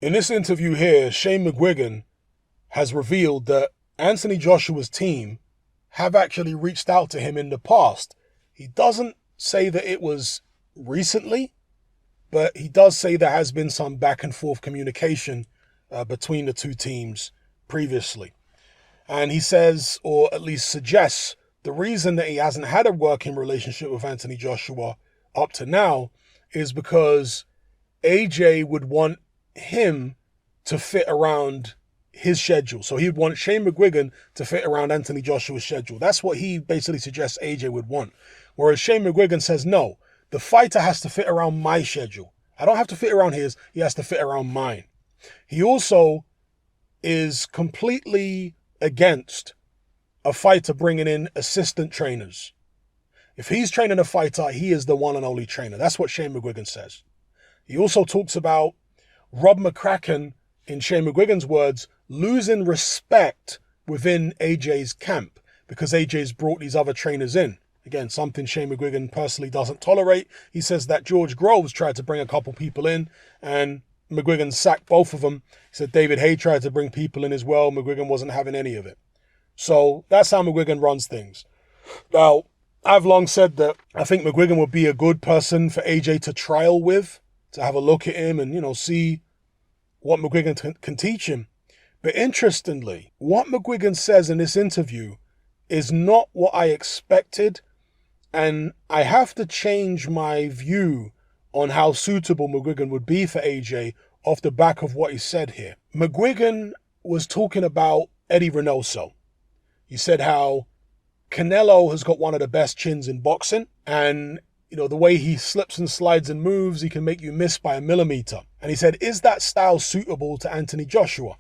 In this interview here, Shane Mcguigan has revealed that Anthony Joshua's team have actually reached out to him in the past. He doesn't say that it was recently, but he does say there has been some back and forth communication between the two teams previously. And he says, or at least suggests, the reason that he hasn't had a working relationship with Anthony Joshua up to now is because AJ would want him to fit around his schedule. So he would want Shane Mcguigan to fit around Anthony Joshua's schedule. That's what he basically suggests AJ would want. Whereas Shane Mcguigan says, no, the fighter has to fit around my schedule. I don't have to fit around his, he has to fit around mine. He also is completely against a fighter bringing in assistant trainers. If he's training a fighter, he is the one and only trainer. That's what Shane Mcguigan says. He also talks about Rob McCracken, in Shane Mcguigan's words, losing respect within AJ's camp because AJ's brought these other trainers in. Again, something Shane Mcguigan personally doesn't tolerate. He says that George Groves tried to bring a couple people in and McGuigan sacked both of them. He said David Haye tried to bring people in as well. McGuigan wasn't having any of it. So that's how McGuigan runs things. Now, I've long said that I think McGuigan would be a good person for AJ to trial with, to have a look at him and, see what McGuigan can teach him. But interestingly, what McGuigan says in this interview is not what I expected, and I have to change my view on how suitable McGuigan would be for AJ off the back of what he said here. McGuigan was talking about Eddie Reynoso. He said how Canelo has got one of the best chins in boxing, and the way he slips and slides and moves, he can make you miss by a millimeter. And he said, is that style suitable to Anthony Joshua?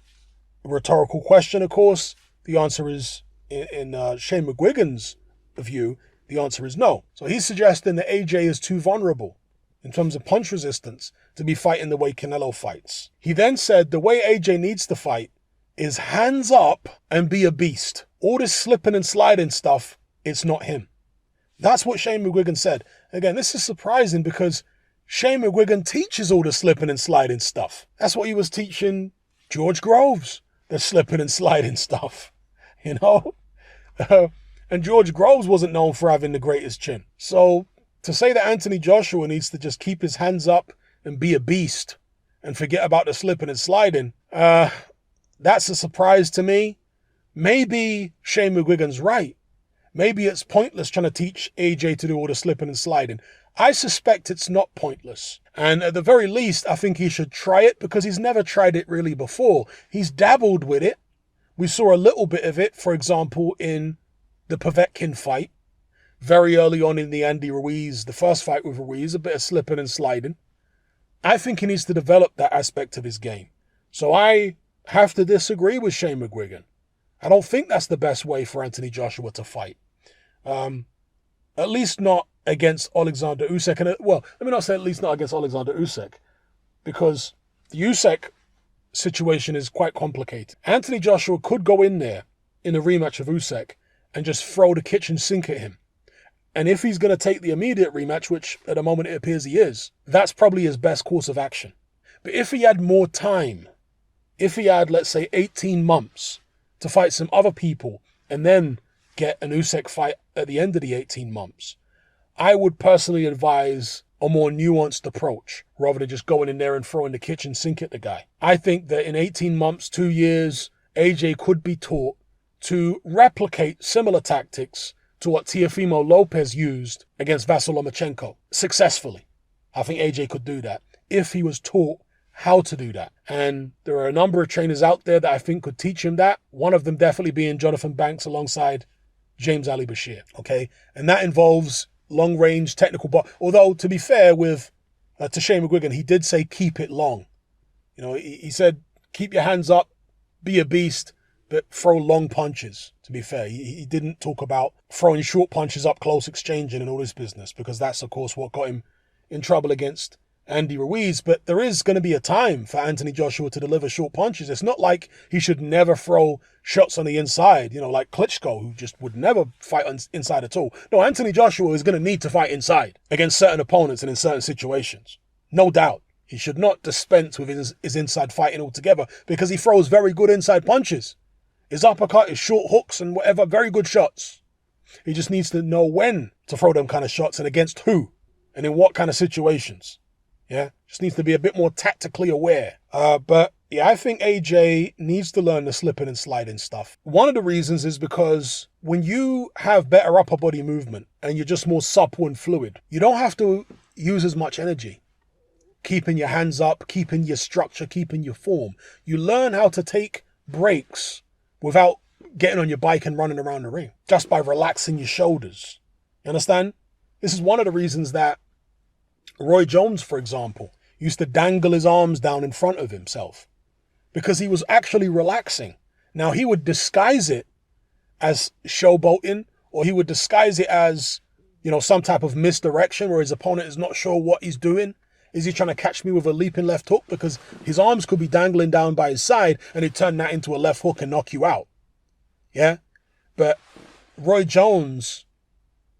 A rhetorical question, of course. The answer is, in Shane McGuigan's view, the answer is no. So he's suggesting that AJ is too vulnerable in terms of punch resistance to be fighting the way Canelo fights. He then said the way AJ needs to fight is hands up and be a beast. All this slipping and sliding stuff, it's not him. That's what Shane McGuigan said. Again, this is surprising because Shane McGuigan teaches all the slipping and sliding stuff. That's what he was teaching George Groves, the slipping and sliding stuff, And George Groves wasn't known for having the greatest chin. So to say that Anthony Joshua needs to just keep his hands up and be a beast and forget about the slipping and sliding, that's a surprise to me. Maybe Shane McGuigan's right. Maybe it's pointless trying to teach AJ to do all the slipping and sliding. I suspect it's not pointless. And at the very least, I think he should try it because he's never tried it really before. He's dabbled with it. We saw a little bit of it, for example, in the Povetkin fight. Very early on in the Andy Ruiz, the first fight with Ruiz, a bit of slipping and sliding. I think he needs to develop that aspect of his game. So I have to disagree with Shane McGuigan. I don't think that's the best way for Anthony Joshua to fight. At least not against Alexander Usyk. And let me not say at least not against Alexander Usyk, because the Usyk situation is quite complicated. Anthony Joshua could go in there in a rematch of Usyk and just throw the kitchen sink at him. And if he's going to take the immediate rematch, which at the moment it appears he is, that's probably his best course of action. But if he had more time, if he had, let's say, 18 months to fight some other people and then get an Usyk fight at the end of the 18 months, I would personally advise a more nuanced approach rather than just going in there and throwing the kitchen sink at the guy. I think that in 18 months, 2 years, AJ could be taught to replicate similar tactics to what Teofimo Lopez used against Vasyl Lomachenko successfully. I think AJ could do that if he was taught how to do that. And there are a number of trainers out there that I think could teach him that. One of them definitely being Jonathan Banks alongside James Ali Bashir. Okay. And that involves long range technical, although to be fair with to Shane McGuigan, he did say keep it long. He said keep your hands up, be a beast, but throw long punches. To be fair, he didn't talk about throwing short punches up close, exchanging and all this business, because that's of course what got him in trouble against Andy Ruiz. But there is going to be a time for Anthony Joshua to deliver short punches. It's not like he should never throw shots on the inside, like Klitschko, who just would never fight inside at all. No, Anthony Joshua is going to need to fight inside against certain opponents and in certain situations. No doubt. He should not dispense with his inside fighting altogether because he throws very good inside punches. His uppercut, his short hooks and whatever, very good shots. He just needs to know when to throw them kind of shots and against who and in what kind of situations. Yeah, just needs to be a bit more tactically aware. But yeah, I think AJ needs to learn the slipping and sliding stuff. One of the reasons is because when you have better upper body movement and you're just more supple and fluid, you don't have to use as much energy. Keeping your hands up, keeping your structure, keeping your form. You learn how to take breaks without getting on your bike and running around the ring, just by relaxing your shoulders. You understand? This is one of the reasons that Roy Jones, for example, used to dangle his arms down in front of himself because he was actually relaxing. Now, he would disguise it as showboating, or he would disguise it as, some type of misdirection where his opponent is not sure what he's doing. Is he trying to catch me with a leaping left hook? Because his arms could be dangling down by his side and he'd turn that into a left hook and knock you out. Yeah? But Roy Jones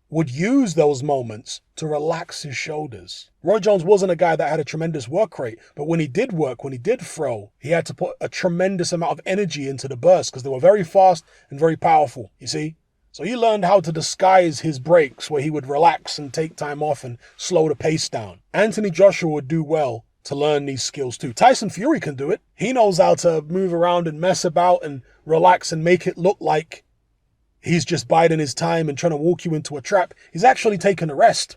would use those moments to relax his shoulders. Roy Jones wasn't a guy that had a tremendous work rate, but when he did work, when he did throw, he had to put a tremendous amount of energy into the bursts because they were very fast and very powerful, you see? So he learned how to disguise his breaks where he would relax and take time off and slow the pace down. Anthony Joshua would do well to learn these skills too. Tyson Fury can do it. He knows how to move around and mess about and relax and make it look like he's just biding his time and trying to walk you into a trap. He's actually taking a rest.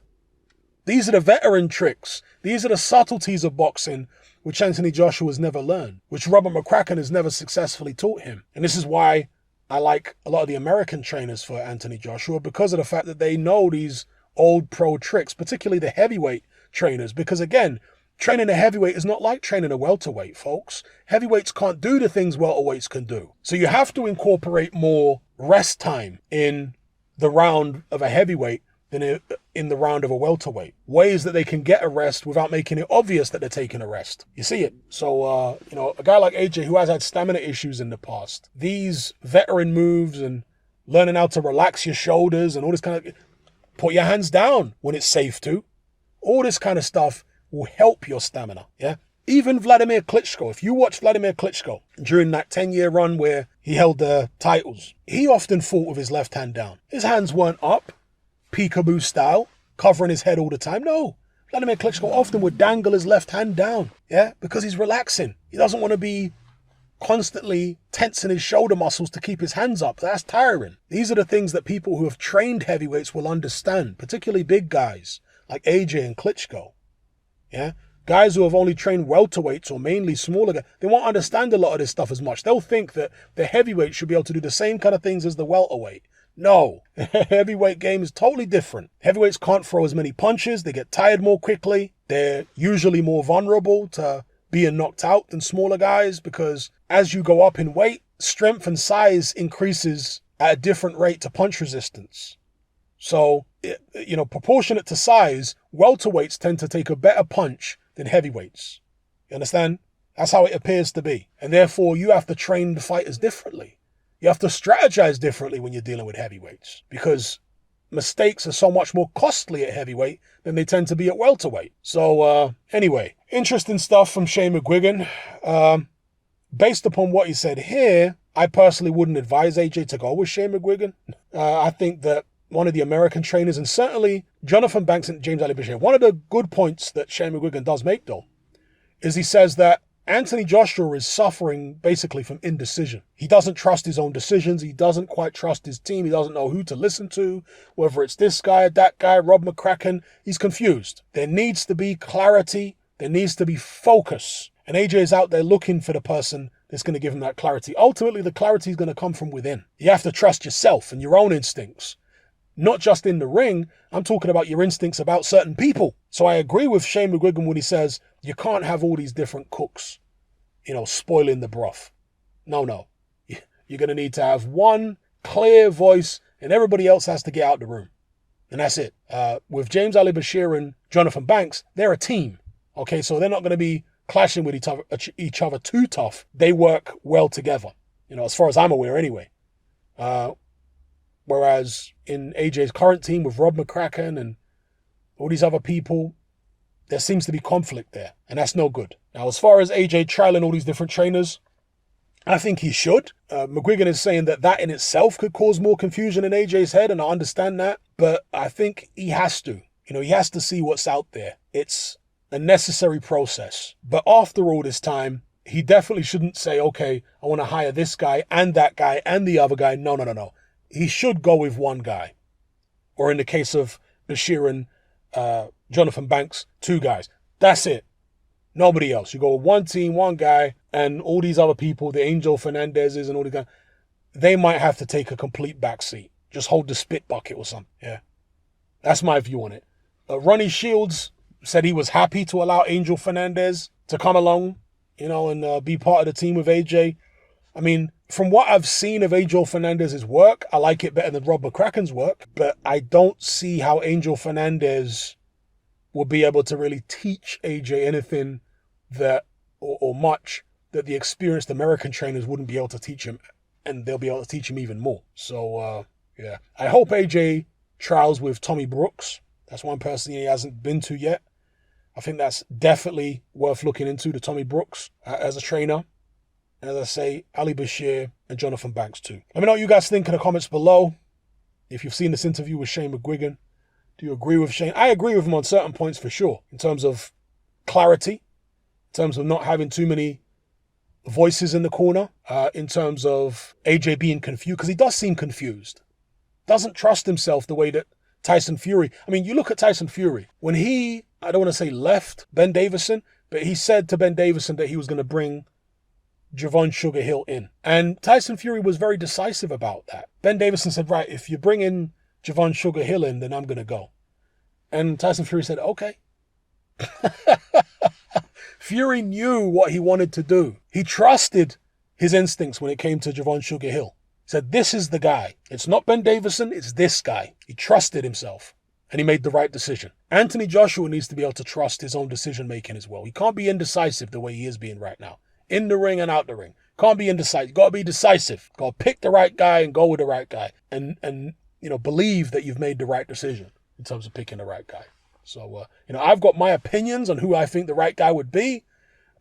These are the veteran tricks. These are the subtleties of boxing which Anthony Joshua has never learned, which Robert McCracken has never successfully taught him. And this is why I like a lot of the American trainers for Anthony Joshua, because of the fact that they know these old pro tricks, particularly the heavyweight trainers. Because again, training a heavyweight is not like training a welterweight, folks. Heavyweights can't do the things welterweights can do. So you have to incorporate more rest time in the round of a heavyweight than in the round of a welterweight. Ways that they can get a rest without making it obvious that they're taking a rest. You see it. So, a guy like AJ who has had stamina issues in the past, these veteran moves and learning how to relax your shoulders and all this kind of, put your hands down when it's safe to. All this kind of stuff will help your stamina, yeah? Even Vladimir Klitschko, if you watch Vladimir Klitschko during that 10-year run where he held the titles, he often fought with his left hand down. His hands weren't up, peekaboo style, covering his head all the time. No, Vladimir Klitschko often would dangle his left hand down, yeah? Because he's relaxing. He doesn't want to be constantly tensing his shoulder muscles to keep his hands up. That's tiring. These are the things that people who have trained heavyweights will understand, particularly big guys like AJ and Klitschko, yeah? Guys who have only trained welterweights or mainly smaller guys, they won't understand a lot of this stuff as much. They'll think that the heavyweight should be able to do the same kind of things as the welterweight. No, heavyweight game is totally different. Heavyweights can't throw as many punches. They get tired more quickly. They're usually more vulnerable to being knocked out than smaller guys because as you go up in weight, strength and size increases at a different rate to punch resistance. So, proportionate to size, welterweights tend to take a better punch than heavyweights. You understand? That's how it appears to be. And therefore, you have to train the fighters differently. You have to strategize differently when you're dealing with heavyweights because mistakes are so much more costly at heavyweight than they tend to be at welterweight. So, anyway, interesting stuff from Shane Mcguigan. Based upon what he said here, I personally wouldn't advise AJ to go with Shane Mcguigan. I think that one of the American trainers, and certainly Jonathan Banks and James Ali Bashir, one of the good points that Shane Mcguigan does make, though, is he says that Anthony Joshua is suffering basically from indecision. He doesn't trust his own decisions. He doesn't quite trust his team. He doesn't know who to listen to, whether it's this guy, that guy, Rob McCracken. He's confused. There needs to be clarity. There needs to be focus. And AJ is out there looking for the person that's going to give him that clarity. Ultimately, the clarity is going to come from within. You have to trust yourself and your own instincts. Not just in the ring, I'm talking about your instincts about certain people. So I agree with Shane McGuigan when he says you can't have all these different cooks, spoiling the broth. No. You're going to need to have one clear voice and everybody else has to get out the room. And that's it. With James Ali Bashir and Jonathan Banks, they're a team. Okay, so they're not going to be clashing with each other too tough. They work well together, as far as I'm aware anyway. Whereas in AJ's current team with Rob McCracken and all these other people, there seems to be conflict there, and that's no good. Now, as far as AJ trialing all these different trainers, I think he should. Mcguigan is saying that in itself could cause more confusion in AJ's head, and I understand that, but I think he has to. He has to see what's out there. It's a necessary process. But after all this time, he definitely shouldn't say, okay, I want to hire this guy and that guy and the other guy. No. He should go with one guy. Or in the case of Bashir and Jonathan Banks, 2 guys. That's it. Nobody else. You go with one team, one guy, and all these other people, the Angel Fernandezes and all these guys, they might have to take a complete backseat. Just hold the spit bucket or something. Yeah. That's my view on it. Ronnie Shields said he was happy to allow Angel Fernandez to come along, and be part of the team with AJ. I mean, from what I've seen of Angel Fernandez's work, I like it better than Rob McCracken's work, but I don't see how Angel Fernandez will be able to really teach AJ anything that, or much, that the experienced American trainers wouldn't be able to teach him, and they'll be able to teach him even more. So, yeah. I hope AJ trials with Tommy Brooks. That's one person he hasn't been to yet. I think that's definitely worth looking into, the Tommy Brooks as a trainer. And as I say, Ali Bashir and Jonathan Banks too. Let me know what you guys think in the comments below. If you've seen this interview with Shane Mcguigan, do you agree with Shane? I agree with him on certain points for sure. In terms of clarity, in terms of not having too many voices in the corner, in terms of AJ being confused, because he does seem confused. Doesn't trust himself the way that Tyson Fury. I mean, you look at Tyson Fury. When he, I don't want to say left Ben Davison, but he said to Ben Davison that he was going to bring Javon Sugar Hill in. And Tyson Fury was very decisive about that. Ben Davison said, right, if you bring in Javon Sugar Hill in, then I'm going to go. And Tyson Fury said, okay. Fury knew what he wanted to do. He trusted his instincts when it came to Javon Sugar Hill. He said, this is the guy. It's not Ben Davison, it's this guy. He trusted himself, and he made the right decision. Anthony Joshua needs to be able to trust his own decision-making as well. He can't be indecisive the way he is being right now. In the ring and out the ring. Can't be indecisive. Got to be decisive. Got to pick the right guy and go with the right guy. And believe that you've made the right decision in terms of picking the right guy. So, I've got my opinions on who I think the right guy would be.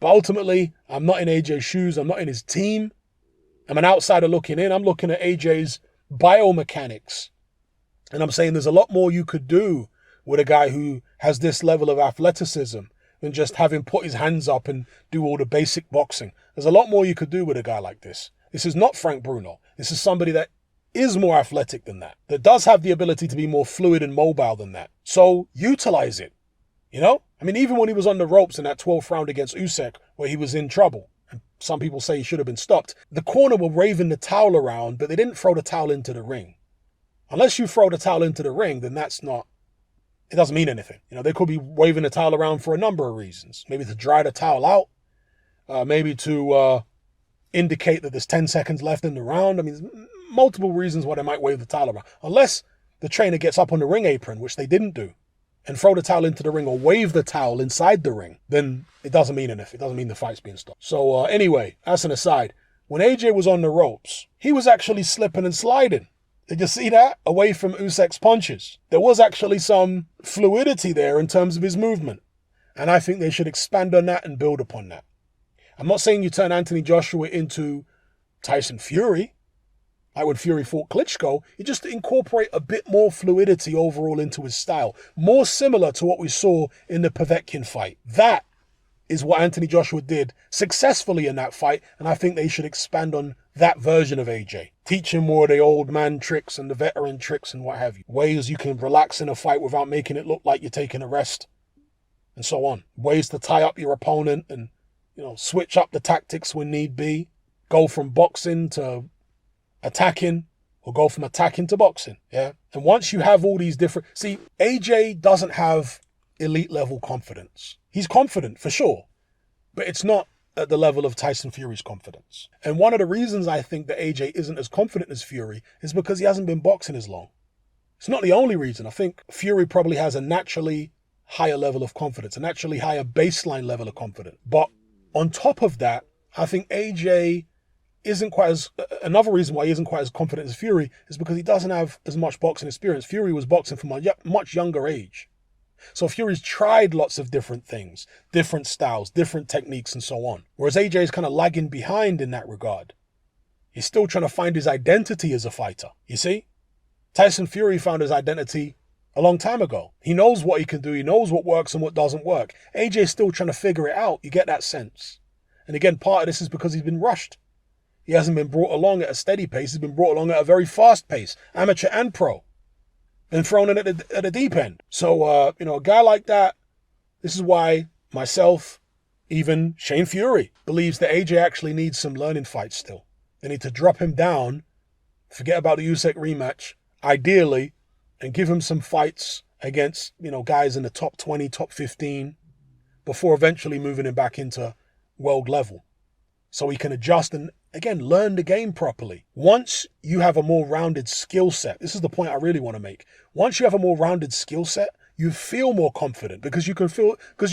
But ultimately, I'm not in AJ's shoes. I'm not in his team. I'm an outsider looking in. I'm looking at AJ's biomechanics. And I'm saying there's a lot more you could do with a guy who has this level of athleticism than just have him put his hands up and do all the basic boxing. There's a lot more you could do with a guy like this. This is not Frank Bruno. This is somebody that is more athletic than that does have the ability to be more fluid and mobile than that. So utilize it. I mean, even when he was on the ropes in that 12th round against Usyk, where he was in trouble, and some people say he should have been stopped, the corner were waving the towel around, but they didn't throw the towel into the ring. Unless you throw the towel into the ring, then it doesn't mean anything. They could be waving the towel around for a number of reasons. Maybe to dry the towel out, maybe to indicate that there's 10 seconds left in the round. I mean, there's multiple reasons why they might wave the towel around. Unless the trainer gets up on the ring apron, which they didn't do, and throw the towel into the ring or wave the towel inside the ring, then it doesn't mean anything. It doesn't mean the fight's being stopped. So anyway, as an aside, when AJ was on the ropes, he was actually slipping and sliding. Did you see that? Away from Usyk's punches. There was actually some fluidity there in terms of his movement. And I think they should expand on that and build upon that. I'm not saying you turn Anthony Joshua into Tyson Fury, like when Fury fought Klitschko. You just incorporate a bit more fluidity overall into his style. More similar to what we saw in the Povetkin fight. That is what Anthony Joshua did successfully in that fight. And I think they should expand on that version of AJ. Teach him more of the old man tricks and the veteran tricks and what have you. Ways you can relax in a fight without making it look like you're taking a rest. And so on. Ways to tie up your opponent and, switch up the tactics when need be. Go from boxing to attacking, or go from attacking to boxing. Yeah. And once you have all these different... See, AJ doesn't have elite level confidence. He's confident for sure, but it's not at the level of Tyson Fury's confidence. And one of the reasons I think that AJ isn't as confident as Fury is because he hasn't been boxing as long. It's not the only reason. I think Fury probably has a naturally higher level of confidence, a naturally higher baseline level of confidence. But on top of that, I think AJ isn't quite as... Another reason why he isn't quite as confident as Fury is because he doesn't have as much boxing experience. Fury was boxing from a much younger age. So Fury's tried lots of different things, different styles, different techniques, and so on. Whereas AJ is kind of lagging behind in that regard. He's still trying to find his identity as a fighter. You see? Tyson Fury found his identity a long time ago. He knows what he can do. He knows what works and what doesn't work. AJ's still trying to figure it out. You get that sense. And again, part of this is because he's been rushed. He hasn't been brought along at a steady pace. He's been brought along at a very fast pace, amateur and pro, and thrown in at the deep end. So, a guy like that, this is why myself, even Shane Fury, believes that AJ actually needs some learning fights still. They need to drop him down, forget about the Usyk rematch, ideally, and give him some fights against, guys in the top 20, top 15, before eventually moving him back into world level. So he can adjust and, again, learn the game properly. Once you have a more rounded skill set, this is the point I really want to make. Once you have a more rounded skill set, you feel more confident because you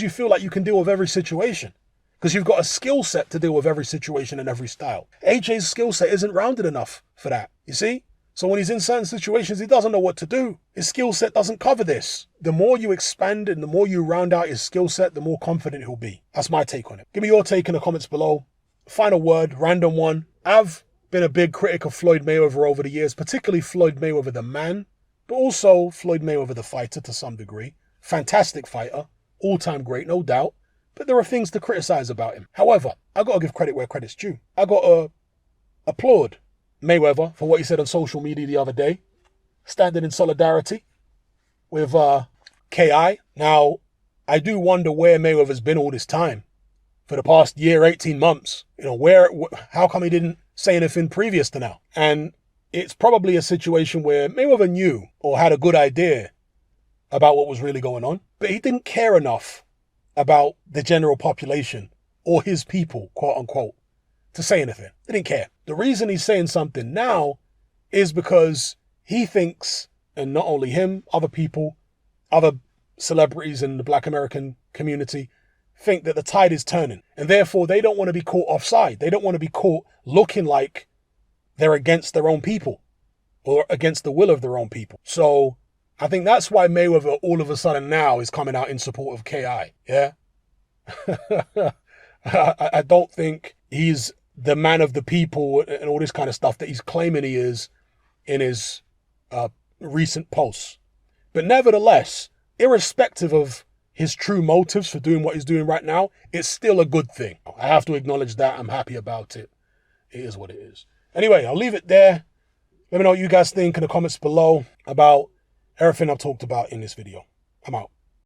feel like you can deal with every situation. Because you've got a skill set to deal with every situation and every style. AJ's skill set isn't rounded enough for that, you see? So when he's in certain situations, he doesn't know what to do. His skill set doesn't cover this. The more you expand and the more you round out his skill set, the more confident he'll be. That's my take on it. Give me your take in the comments below. Final word, random one. I've been a big critic of Floyd Mayweather over the years, particularly Floyd Mayweather the man, but also Floyd Mayweather the fighter to some degree. Fantastic fighter, all-time great, no doubt. But there are things to criticize about him. However, I got to give credit where credit's due. I got to applaud Mayweather for what he said on social media the other day, standing in solidarity with KI. Now, I do wonder where Mayweather's been all this time. For the past year, 18 months. How come he didn't say anything previous to now? And it's probably a situation where Mayweather knew or had a good idea about what was really going on, but he didn't care enough about the general population or his people, quote unquote, to say anything. He didn't care. The reason he's saying something now is because he thinks, and not only him, other people, other celebrities in the Black American community, think that the tide is turning, and therefore they don't want to be caught offside. They don't want to be caught looking like they're against their own people or against the will of their own people. So I think that's why Mayweather all of a sudden now is coming out in support of KI. Yeah. I don't think he's the man of the people and all this kind of stuff that he's claiming he is in his recent posts. But nevertheless, irrespective of his true motives for doing what he's doing right now, it's still a good thing. I have to acknowledge that. I'm happy about it. It is what it is. Anyway, I'll leave it there. Let me know what you guys think in the comments below about everything I've talked about in this video. I'm out.